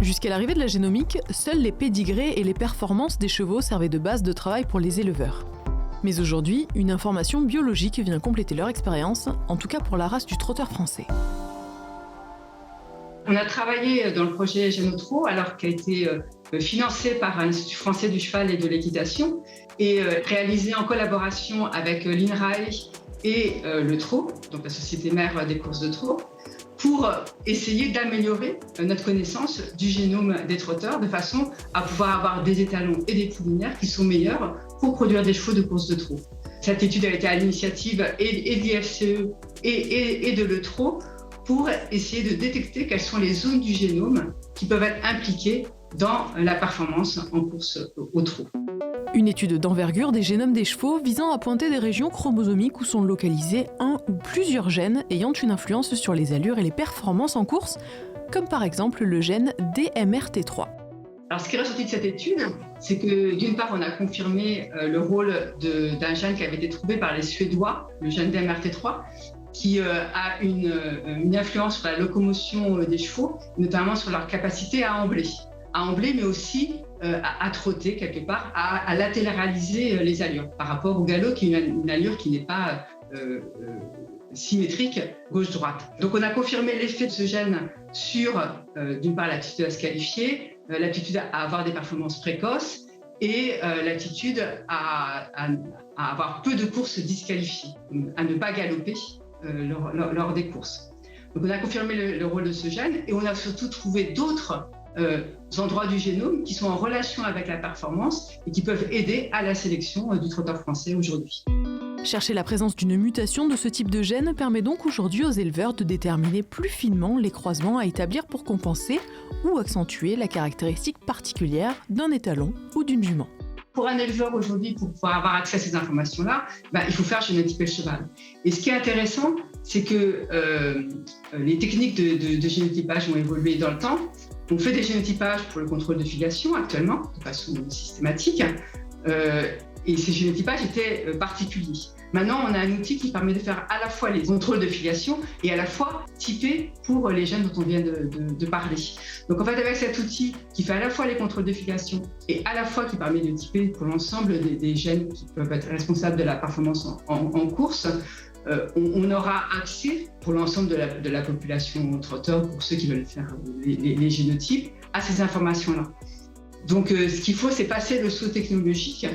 Jusqu'à l'arrivée de la génomique, seuls les pédigrés et les performances des chevaux servaient de base de travail pour les éleveurs. Mais aujourd'hui, une information biologique vient compléter leur expérience, en tout cas pour la race du trotteur français. On a travaillé dans le projet Génotro, alors qui a été financé par l'Institut français du cheval et de l'équitation et réalisé en collaboration avec l'INRAE et le trot, donc la société mère des courses de trot, pour essayer d'améliorer notre connaissance du génome des trotteurs de façon à pouvoir avoir des étalons et des poulinières qui sont meilleurs pour produire des chevaux de course de trot. Cette étude a été à l'initiative et de l'IFCE et de l'ETRO pour essayer de détecter quelles sont les zones du génome qui peuvent être impliquées dans la performance en course au trot. Une étude d'envergure des génomes des chevaux visant à pointer des régions chromosomiques où sont localisés un ou plusieurs gènes ayant une influence sur les allures et les performances en course, comme par exemple le gène DMRT3. Alors, ce qui est ressorti de cette étude, c'est que d'une part, on a confirmé le rôle d'un gène qui avait été trouvé par les Suédois, le gène DMRT3, qui a une influence sur la locomotion des chevaux, notamment sur leur capacité à ambler, mais aussi à trotter quelque part, à latéraliser les allures par rapport au galop, qui est une allure qui n'est pas symétrique gauche-droite. Donc on a confirmé l'effet de ce gène sur, d'une part, l'aptitude à se qualifier, l'aptitude à avoir des performances précoces et l'aptitude à avoir peu de courses disqualifiées, à ne pas galoper lors des courses. Donc on a confirmé le rôle de ce gène et on a surtout trouvé d'autres endroits du génome qui sont en relation avec la performance et qui peuvent aider à la sélection du trotteur français aujourd'hui. Chercher la présence d'une mutation de ce type de gène permet donc aujourd'hui aux éleveurs de déterminer plus finement les croisements à établir pour compenser ou accentuer la caractéristique particulière d'un étalon ou d'une jument. Pour un éleveur aujourd'hui, pour pouvoir avoir accès à ces informations-là, il faut faire génotyper le cheval. Et ce qui est intéressant, c'est que les techniques de génotypage ont évolué dans le temps. On fait des génotypages pour le contrôle de filiation actuellement, de façon systématique, et ces génotypages étaient particuliers. Maintenant, on a un outil qui permet de faire à la fois les contrôles de filiation et à la fois typer pour les gènes dont on vient de parler. Donc en fait, avec cet outil qui fait à la fois les contrôles de filiation et à la fois qui permet de typer pour l'ensemble des gènes qui peuvent être responsables de la performance en course, on aura accès pour l'ensemble de la population trotteur, pour ceux qui veulent faire les génotypes, à ces informations-là. Donc ce qu'il faut, c'est passer le saut technologique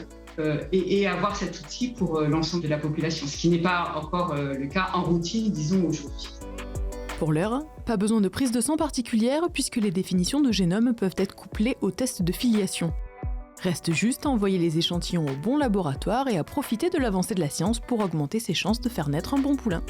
et avoir cet outil pour l'ensemble de la population, ce qui n'est pas encore le cas en routine, disons, aujourd'hui. Pour l'heure, pas besoin de prise de sang particulière puisque les définitions de génome peuvent être couplées aux tests de filiation. Reste juste à envoyer les échantillons au bon laboratoire et à profiter de l'avancée de la science pour augmenter ses chances de faire naître un bon poulain.